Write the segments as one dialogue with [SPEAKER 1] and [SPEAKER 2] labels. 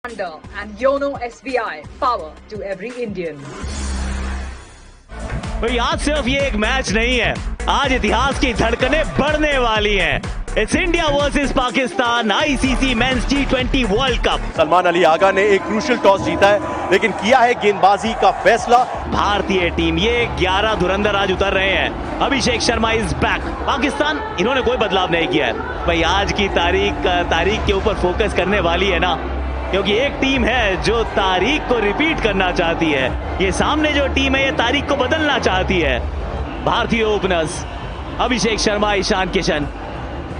[SPEAKER 1] and YONO SBI, power to every Indian.
[SPEAKER 2] भाई आज सिर्फ ये एक मैच नहीं है, आज इतिहास की धड़कनें बढ़ने वाली हैं। It's India versus Pakistan ICC men's T20 world cup.
[SPEAKER 3] Salman Ali Agha ने एक क्रूशियल टॉस जीता है, लेकिन किया है गेंदबाजी का फैसला।
[SPEAKER 2] भारतीय टीम ये 11 धुरंधर आज उतर रहे हैं। Abhishek Sharma is back. पाकिस्तान इन्होंने कोई बदलाव नहीं किया है। भाई आज की तारीख के ऊपर फोकस करने वाली है ना, क्योंकि एक टीम है जो तारीख को रिपीट करना चाहती है। ये सामने जो टीम है ये तारीख को बदलना चाहती है। भारतीय ओपनर्स अभिषेक शर्मा, ईशान किशन।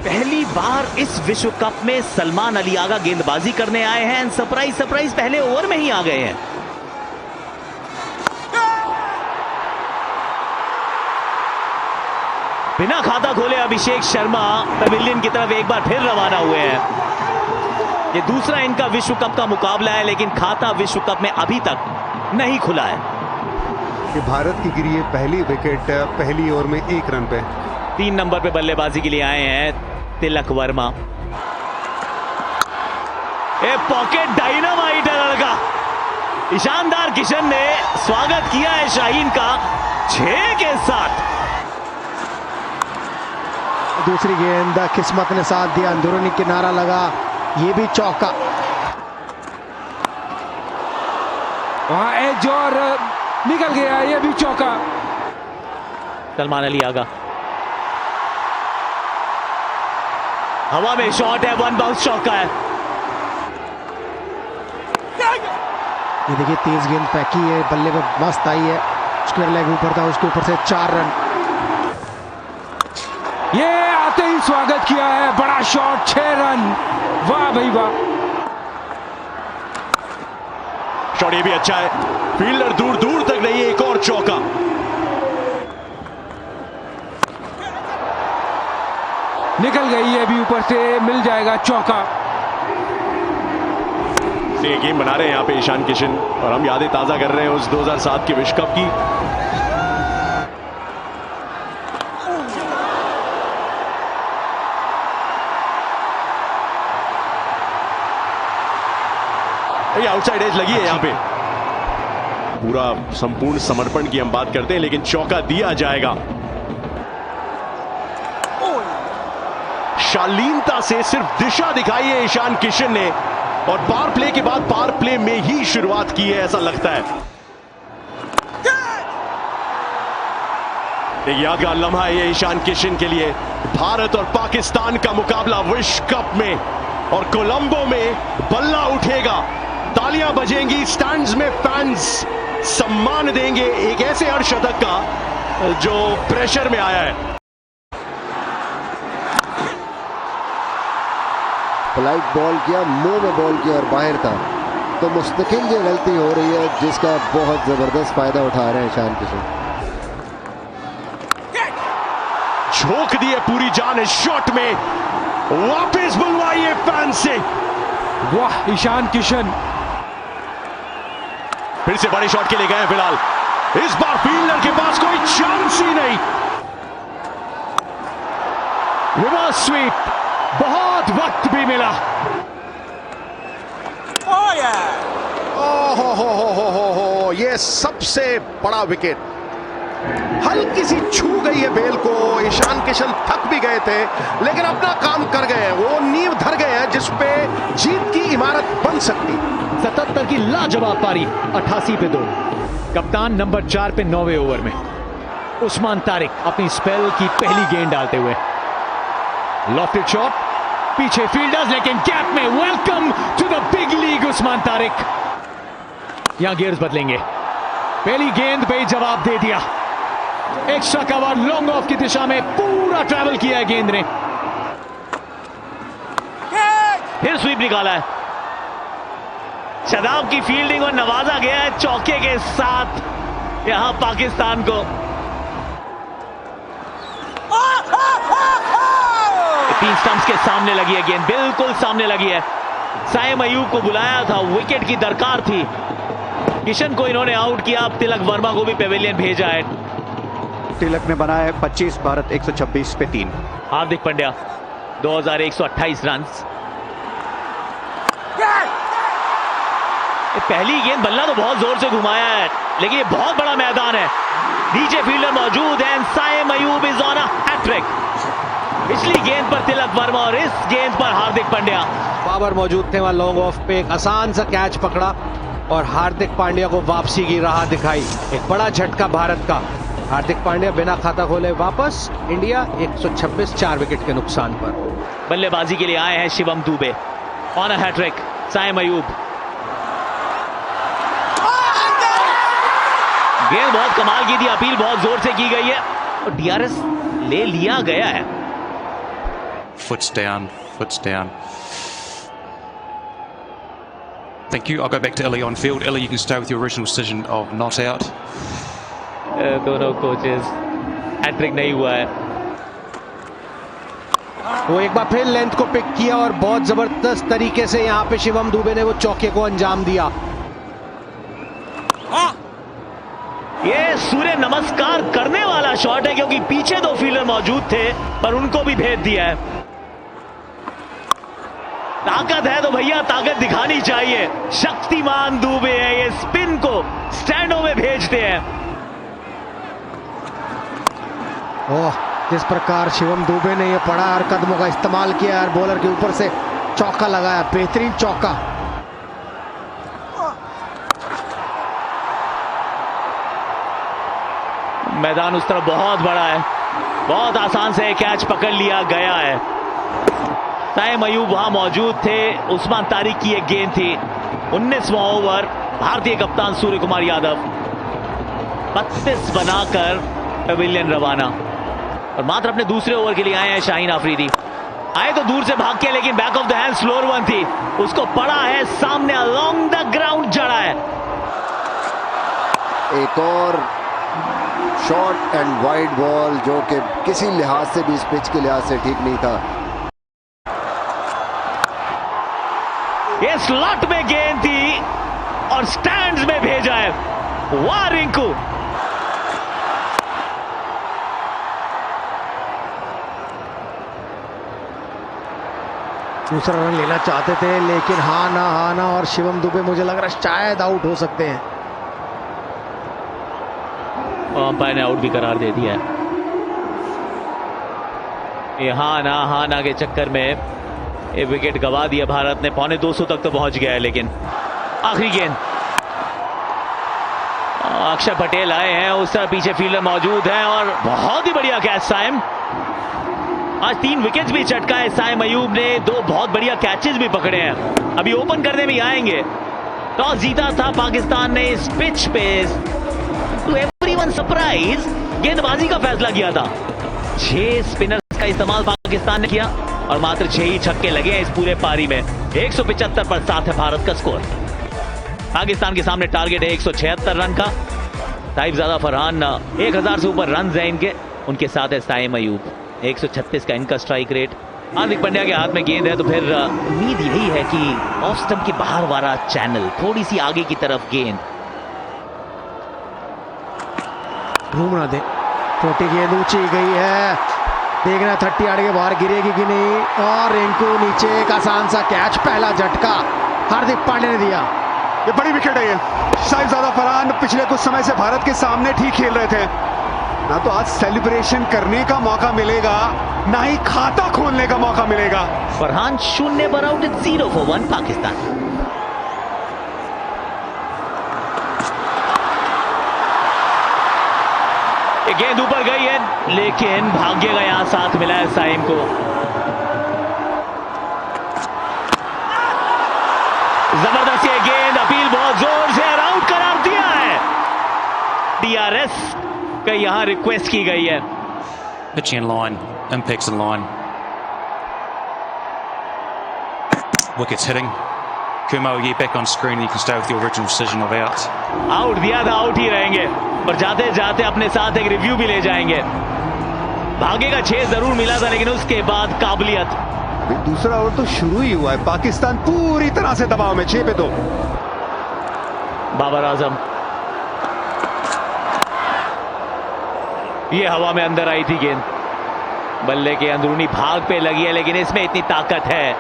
[SPEAKER 2] पहली बार इस विश्व कप में सलमान अली आगा गेंदबाजी करने आए हैं। सरप्राइज पहले ओवर में ही आ गए हैं। बिना खाता खोले अभिषेक शर्मा पवेलियन की तरफ एक बार फिर रवाना हुए हैं। ये दूसरा इनका विश्व कप का मुकाबला है, लेकिन खाता विश्व कप में अभी तक नहीं खुला है।
[SPEAKER 4] कि भारत की गिरी है पहली विकेट पहली ओवर में 1 रन पे।
[SPEAKER 2] 3 नंबर पे बल्लेबाजी के लिए आए हैं तिलक वर्मा। पॉकेट डायनामाइट है लड़का। ईशानदार किशन ने स्वागत किया है शाहीन का 6 के साथ।
[SPEAKER 5] दूसरी गेंद किस्मत ने साथ दिया, अंदरूनी किनारा लगा, ये भी चौका।
[SPEAKER 6] वहां एज और निकल गया, ये भी चौका।
[SPEAKER 2] सलमान अली आगा हवा में शॉट है, 1 बाउंस चौका है।
[SPEAKER 5] ये देखिए तेज गेंद फेंकी है, बल्ले पे मस्त आई है, स्क्वायर लेग ऊपर था, उसके ऊपर से 4 रन।
[SPEAKER 6] ये आते ही स्वागत किया है, बड़ा शॉट, 6 रन। वाह भाई वाह।
[SPEAKER 3] शॉट ये भी अच्छा है, फील्डर दूर दूर तक नहीं है, एक और चौका।
[SPEAKER 6] निकल गई है भी ऊपर से, मिल जाएगा चौका।
[SPEAKER 3] से गेम बना रहे हैं यहाँ पे ईशान किशन, और हम यादें ताजा कर रहे हैं उस 2007 के विश्व कप की। आउटसाइड एज लगी है यहाँ पे। पूरा संपूर्ण समर्पण की हम बात करते हैं, लेकिन चौका दिया जाएगा। शालीनता से सिर्फ दिशा दिखाई है ईशान किशन ने, और पावर प्ले के बाद पावर प्ले में ही शुरुआत की है ऐसा लगता है। एक यादगार लम्हा है ये ईशान किशन के लिए। भारत और पाकिस्तान का मुकाबला विश्व कप में, और कोलंबो में बल्ला उठेगा, तालियां बजेंगी, स्टैंड्स में फैंस सम्मान देंगे एक ऐसे अर्धशतक का जो प्रेशर में आया है।
[SPEAKER 7] फ्लाइट बॉल किया, मुंह में बॉल किया और बाहर था, तो मुस्तकिल ये गलती हो रही है जिसका बहुत जबरदस्त फायदा उठा रहे हैं ईशान किशन।
[SPEAKER 3] झोंक दिए पूरी जान इस शॉट में, वापस बुलवाइए फैन से।
[SPEAKER 6] वाह ईशान किशन,
[SPEAKER 3] फिर से बड़े शॉट के लिए गए हैं फिलहाल। इस बार फील्डर के पास कोई चांस ही नहीं।
[SPEAKER 2] रिवर्स स्वीप, बहुत वक्त भी मिला।
[SPEAKER 4] ओहो, ये सबसे बड़ा विकेट। हल्की सी छू गई है बेल को। ईशान किशन थक भी गए थे, लेकिन अपना काम कर गए हैं। वो नींव धर गए हैं जिस पे जीत की इमारत बन सकती।
[SPEAKER 8] 77 की लाजवाब पारी, 88 पे 2। कप्तान नंबर 4 पे 9वें ओवर में उस्मान तारिक अपनी स्पेल की पहली गेंद डालते हुए। लॉफ्टेड शॉट, पीछे फील्डर्स, लेकिन गैप में। Welcome to the big league Usman Tariq. यहां गियर्स बदलेंगे। पहली गेंद पे जवाब दे दिया। एक्स्ट्रा कवर लॉन्ग ऑफ की दिशा में पूरा ट्रैवल किया है गेंद ने।
[SPEAKER 2] फिर स्वीप निकाला है। शादाब की फील्डिंग और नवाजा गया है चौके के साथ यहां पाकिस्तान को। 3 स्टंप्स के सामने लगी है गेंद, बिल्कुल सामने लगी है। साइम अयूब को बुलाया था, विकेट की दरकार थी। किशन को इन्होंने आउट किया। अब तिलक वर्मा को भी पेविलियन भेजा है।
[SPEAKER 9] तिलक ने बनाए 25, भारत 126 पे 3।
[SPEAKER 2] हार्दिक पांड्या 2128 रन। पहली गेंद बल्ला तो बहुत जोर से घुमाया है, लेकिन ये बहुत बड़ा मैदान है, नीचे फील्डर मौजूद है। Saim Ayub is on a hat trick. पिछली गेंद पर तिलक वर्मा और इस गेंद पर हार्दिक पांड्या।
[SPEAKER 10] बाबर मौजूद थे वहां लॉन्ग ऑफ पे, एक आसान सा कैच पकड़ा और हार्दिक पांड्या को वापसी की राह दिखाई। एक बड़ा झटका भारत का। हार्दिक पांड्या बिना खाता खोले वापस। इंडिया 126 4 विकेट के नुकसान पर।
[SPEAKER 2] बल्लेबाजी के लिए आए हैं Shivam Dube. On a hat trick Saim Ayub. गेंद बहुत कमाल की थी, अपील बहुत जोर से की गई है और डीआरएस ले लिया गया है।
[SPEAKER 11] Foots down, foots down. Thank you. I'll go back to Illy on field. Illy, you can stay with your original decision of not out.
[SPEAKER 2] दोनों कोचेस, हैट्रिक नहीं हुआ है।
[SPEAKER 10] वो एक बार फिर लेंथ को पिक किया और बहुत जबरदस्त तरीके से यहां पे शिवम दुबे ने वो चौके को अंजाम दिया।
[SPEAKER 2] ये सूर्य नमस्कार करने वाला शॉट है, क्योंकि पीछे दो फील्डर मौजूद थे पर उनको भी भेज दिया है। ताकत है तो भैया ताकत दिखानी चाहिए। शक्तिमान दुबे है, ये स्पिन को स्टैंडों में भेजते हैं।
[SPEAKER 5] ओह, जिस प्रकार शिवम दुबे ने ये पड़ा और कदमों का इस्तेमाल किया और बॉलर के ऊपर से चौका लगाया, बेहतरीन चौका।
[SPEAKER 2] मैदान उस तरफ बहुत बड़ा है, बहुत आसान से कैच पकड़ लिया गया है। साइम अयूब वहां मौजूद थे। उस्मान तारिक की एक गेंद थी। 19वां ओवर, भारतीय कप्तान सूर्य कुमार यादव 32 बनाकर पवेलियन रवाना और मात्र अपने दूसरे ओवर के लिए आए हैं शाहीन आफरीदी। आए तो दूर से भाग के, लेकिन back of the hand slower one थी, उसको पड़ा है सामने अलोंग द ग्राउंड जड़ा है।
[SPEAKER 7] एक और शॉर्ट एंड वाइड बॉल जो कि किसी लिहाज से भी इस पिच के लिहाज से ठीक नहीं था।
[SPEAKER 2] ये स्लॉट में गेंद थी और स्टैंड्स में भेजा है। वाह रिंकू,
[SPEAKER 5] दूसरा रन लेना चाहते थे, लेकिन हा ना और शिवम दुबे मुझे लग रहा है शायद आउट हो सकते हैं।
[SPEAKER 2] अंपायर ने आउट भी करार दे दिया है। ये हा ना के चक्कर में ये विकेट गवा दिया भारत ने। 250 तक तो पहुंच गया है, लेकिन आखिरी गेंद अक्षर पटेल आए हैं, उस तरह पीछे फील्डर मौजूद हैं और बहुत ही बढ़िया कैच साइम। आज 3 विकेट्स भी चटका है साइम अयूब ने, 2 बहुत बढ़िया कैचेस भी पकड़े हैं। अभी ओपन करने भी आएंगे। टॉस जीता था पाकिस्तान ने इस पिच पे। टू एवरीवन सरप्राइज गेंदबाजी का फैसला किया था। 6 स्पिनर्स का इस्तेमाल पाकिस्तान ने किया और मात्र 6 ही छक्के लगे हैं इस पूरे पारी में। 175 पर 7 है भारत का स्कोर। पाकिस्तान के सामने टारगेट है 176 रन का। साहिबजादा फरहान 1000 से ऊपर रन है इनके, उनके साथ है साइम अयूब। 136 का इनका स्ट्राइक रेट। हार्दिक पांड्या के हाथ में गेंद है तो फिर उम्मीद यही है कि ऑफ स्टंप के बाहर वाला चैनल, थोड़ी सी आगे की तरफ गेंद
[SPEAKER 5] घूम ना दे। छोटी गेंद ऊंची गई है, देखना 30 यार्ड के बाहर गिरेगी कि नहीं। और रिंकू नीचे, एक आसान सा कैच, पहला झटका हार्दिक पांड्या ने दिया।
[SPEAKER 9] ये बड़ी विकेट है। ये साहिबजादा फरहान पिछले कुछ समय से भारत के सामने ठीक खेल रहे थे, ना तो आज सेलिब्रेशन करने का मौका मिलेगा, ना ही खाता खोलने का मौका मिलेगा।
[SPEAKER 2] फरहान 0 पर आउट, 0 for 1 पाकिस्तान। गेंद ऊपर गई है, लेकिन भाग्य का यहां साथ मिला है साइम को। जबरदस्त ये गेंद, अपील बहुत जोर से और आउट करार दिया है। डीआरएस का यहां रिक्वेस्ट की गई है।
[SPEAKER 11] Pitching in line, impacts in line. Wickets hitting. Kumo, you back on screen. You can stay with your original decision of out.
[SPEAKER 2] Out दिया था, आउट ही रहेंगे और जाते जाते अपने साथ एक रिव्यू भी ले जाएंगे। भाग्य का 6 जरूर मिला था, लेकिन उसके बाद काबिलियत।
[SPEAKER 9] दूसरा ओवर तो शुरू ही हुआ है, पाकिस्तान पूरी तरह से दबाव में। 6 पे 2।
[SPEAKER 2] बाबर आजम, ये हवा में अंदर आई थी गेंद, बल्ले के अंदरूनी भाग पे लगी है, लेकिन इसमें इतनी ताकत है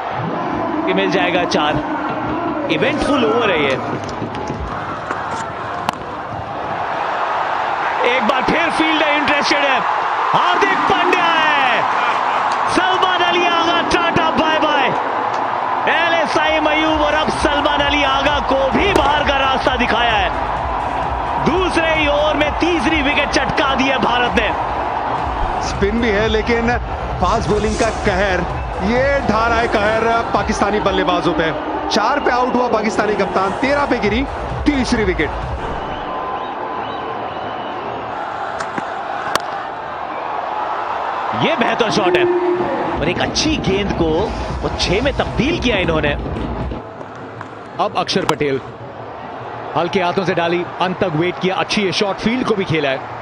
[SPEAKER 2] कि मिल जाएगा 4। इवेंटफुल ओवर है ये। एक बार फिर फील्डर इंटरेस्टेड है, हार्दिक पांड्या है, सलमान अली आगा टाटा बाय बाय। एलएसआई मयूब और अब सलमान अली आगा को भी बाहर का रास्ता दिखाया है। दूसरे ही ओवर में तीसरी विकेट चटका दी है भारत ने।
[SPEAKER 9] स्पिन भी है लेकिन फास्ट बॉलिंग का कहर, ये ढा रहा है कहर पाकिस्तानी बल्लेबाजों पे। 4 पे आउट हुआ पाकिस्तानी कप्तान, 13 पे गिरी तीसरी विकेट।
[SPEAKER 2] ये बेहतर शॉट है और एक अच्छी गेंद को वो 6 में तब्दील किया इन्होंने।
[SPEAKER 8] अब अक्षर पटेल हल्के हाथों से डाली, अंत तक वेट किया, अच्छी है शॉट, फील्ड को भी खेला है।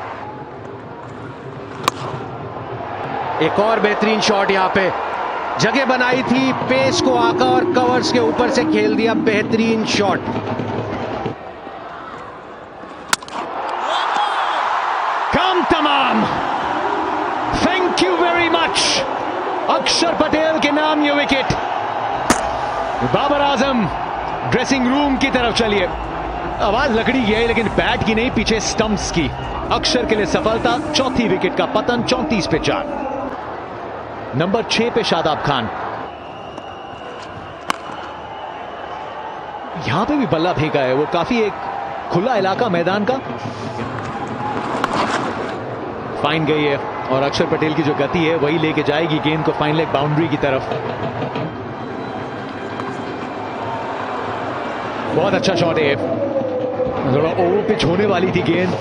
[SPEAKER 10] एक और बेहतरीन शॉट, यहां पे जगह बनाई थी, पेस को आका और कवर्स के ऊपर से खेल दिया, बेहतरीन शॉट।
[SPEAKER 8] काम तमाम, थैंक यू वेरी मच। अक्षर पटेल के नाम ये wicket. Babar Azam dressing room की तरफ चलिए। आवाज लकड़ी की है लेकिन बैट की नहीं, पीछे स्टंप्स की। अक्षर के लिए सफलता, चौथी विकेट का पतन, 34 पे 4। नंबर 6 पे शादाब खान। यहां पे भी बल्ला फेंका है, वो काफी एक खुला इलाका मैदान का। फाइन गई है और अक्षर पटेल की जो गति है वही लेके जाएगी गेंद को फाइन लेग बाउंड्री की तरफ। बहुत अच्छा शॉट है, थोड़ा ओवर पिच होने वाली थी गेंद,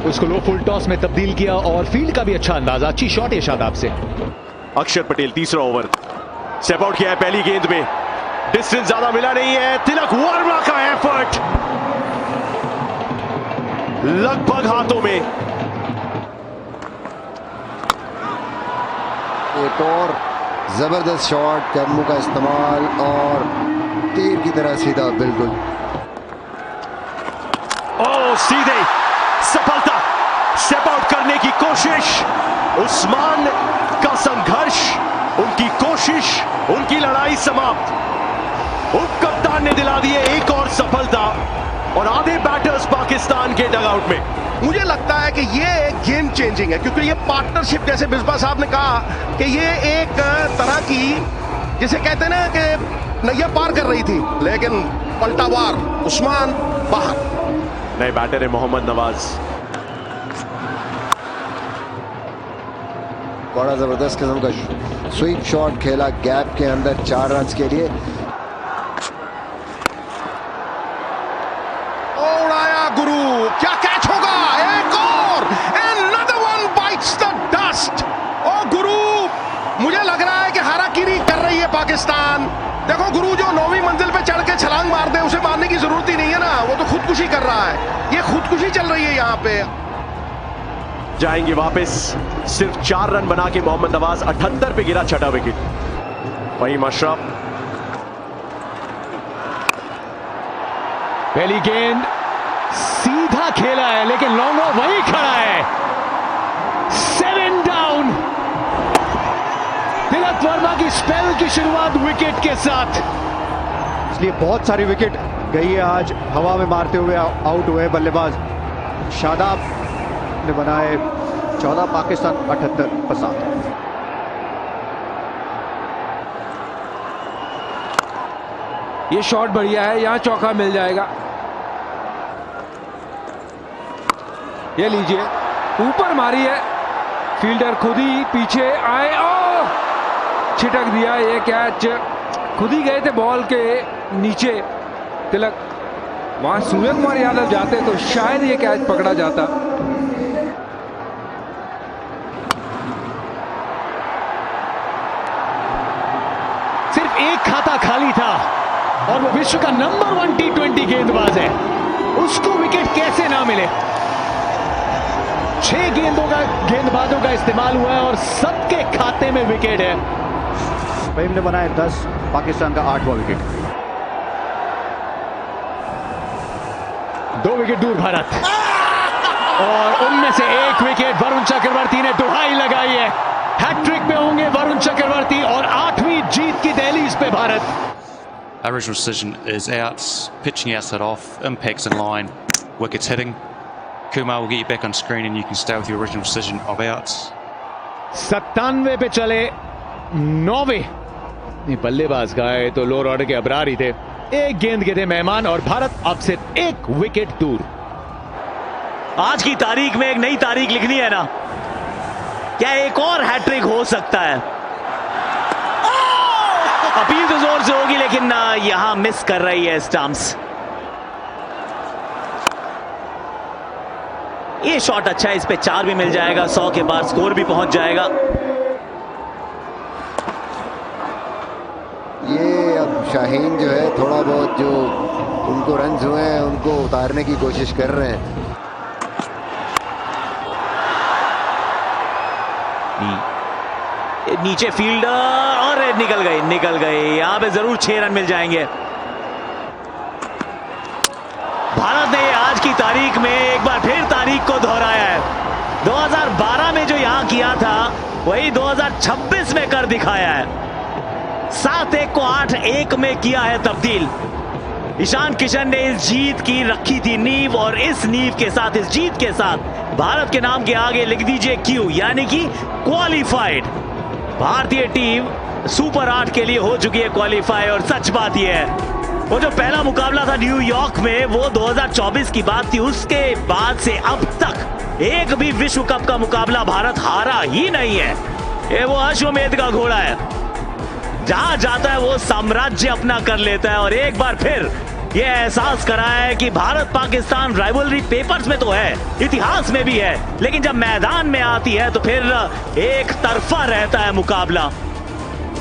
[SPEAKER 8] उसको लो फुल टॉस में तब्दील किया और फील्ड का भी अच्छा अंदाजा। अच्छी शॉट है शादाब से।
[SPEAKER 3] अक्षर पटेल तीसरा ओवर, स्टेप आउट किया है पहली गेंद में, डिस्टेंस ज्यादा मिला नहीं है। तिलक वर्मा का एफर्ट लगभग हाथों में।
[SPEAKER 7] एक और जबरदस्त शॉट, कदमों का इस्तेमाल और तीर की तरह सीधा बिल्कुल।
[SPEAKER 3] ओ सीधे सफलता, स्टेप आउट करने की कोशिश, उस्मान का संघर्ष, उनकी कोशिश, उनकी लड़ाई समाप्त। उप कप्तान ने दिला दी है एक और सफलता और आधे बैटर्स पाकिस्तान के डगआउट में।
[SPEAKER 4] मुझे लगता है कि ये एक गेम चेंजिंग है, क्योंकि ये पार्टनरशिप, जैसे बिस्बा साहब ने कहा कि ये एक तरह की, जिसे कहते हैं ना कि नैया पार कर रही थी, लेकिन पलटावार, उस्मान बाहर।
[SPEAKER 3] नए बैटर है मोहम्मद नवाज।
[SPEAKER 7] बड़ा जबरदस्त किस्म का स्वीप शॉट खेला गैप के अंदर 4 रन के लिए।
[SPEAKER 4] उड़ाया गुरु, क्या कैच होगा, एक और, another one bites the dust। ओ गुरु, मुझे लग रहा है कि हाराकिरी कर रही है पाकिस्तान। देखो गुरु जो 9वीं मंजिल पे चढ़ के छलांग मार दे, उसे मारने की जरूरत ही नहीं है ना, वो तो खुदकुशी कर रहा है। ये खुदकुशी चल रही है यहाँ पे।
[SPEAKER 3] जाएंगे वापस, सिर्फ 4 रन बना के मोहम्मद नवाज 78 पे गिरा, छठा विकेट। फहीम अशरफ,
[SPEAKER 8] पहली गेंद सीधा खेला है लेकिन लॉन्ग ऑफ वहीं खड़ा है। 7 डाउन। तिलक वर्मा की स्पेल की शुरुआत विकेट के साथ।
[SPEAKER 9] इसलिए बहुत सारी विकेट गई है आज, हवा में मारते हुए आउट हुए बल्लेबाज। शादाब ने बनाए 14, पाकिस्तान 78 पर 7।
[SPEAKER 6] ये शॉट बढ़िया है, यहां चौका मिल जाएगा। ये लीजिए, ऊपर मारी है, फील्डर खुद ही पीछे आए, ओ छिटक दिया। ये कैच खुद ही गए थे बॉल के नीचे तिलक, वहां सूर्य कुमार यादव जाते तो शायद ये कैच पकड़ा जाता।
[SPEAKER 8] सिर्फ एक खाता खाली था और वो विश्व का नंबर 1 T20 गेंदबाज है, उसको विकेट कैसे ना मिले। 6 गेंदबाजों का इस्तेमाल हुआ है और सबके खाते में विकेट है।
[SPEAKER 9] फहीम ने बनाए 10, पाकिस्तान का 8वां विकेट।
[SPEAKER 8] 2 विकेट दूर भारत और उनमें से 1 विकेट वरुण चक्रवर्ती ने दुहाई लगाई है। हैट्रिक में होंगे वरुण चक्रवर्ती और 8वीं जीत की दहलीज पे Bharat.
[SPEAKER 11] Original decision is out. Pitching outside off. Impacts in line. Wickets hitting. Kumar will get you back on screen and you can stay with your original decision of outs.
[SPEAKER 8] 97 पे चले 9वे। बल्लेबाज गए तो लोअर ऑर्डर के अबरार ही थे, एक गेंद के थे मेहमान और भारत अब से एक विकेट दूर।
[SPEAKER 2] आज की तारीख में एक नई तारीख लिखनी है ना, क्या एक और हैट्रिक हो सकता है? अपील तो जोर से होगी लेकिन यहां मिस कर रही है स्टंप्स। ये शॉट अच्छा है, इस पे 4 भी मिल जाएगा, 100 के पार स्कोर भी पहुंच जाएगा।
[SPEAKER 7] ये अब शाहीन जो है थोड़ा बहुत जो उनको रन्स हुए हैं उनको उतारने की कोशिश कर रहे हैं।
[SPEAKER 2] नीचे फील्डर और निकल गए। यहां पे जरूर 6 रन मिल जाएंगे। भारत ने आज की तारीख में एक बार फिर तारीख को दोहराया है। 2012 में जो यहां किया था वही 2026 में कर दिखाया है। 7-1 को 8-1 में किया है तब्दील। ईशान किशन ने इस जीत की रखी थी नींव और इस नींव के साथ, इस जीत के साथ भारत के नाम के आगे लिख दीजिए क्यू, यानी कि क्वालिफाइड। भारतीय टीम सुपर 8 के लिए हो चुकी है क्वालिफाई। और सच बात यह है, वो जो पहला मुकाबला था न्यूयॉर्क में वो 2024 की बात थी। उसके बाद से अब तक एक भी विश्व कप का मुकाबला भारत हारा ही नहीं है। ये वो अश्वमेध का घोड़ा है, जहां जाता है वो साम्राज्य अपना कर लेता है। और एक बार फिर यह एहसास कराया है कि भारत पाकिस्तान राइवलरी पेपर्स में तो है, इतिहास में भी है, लेकिन जब मैदान में आती है तो फिर एक तरफा रहता है मुकाबला।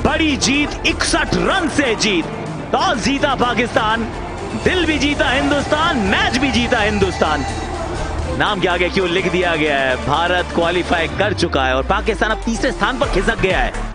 [SPEAKER 2] बड़ी जीत, 61 रन से जीत। टॉस जीता पाकिस्तान, दिल भी जीता हिंदुस्तान, मैच भी जीता हिंदुस्तान। नाम के आगे क्यों लिख दिया गया है, भारत क्वालिफाई कर चुका है और पाकिस्तान अब तीसरे स्थान पर खिसक गया है।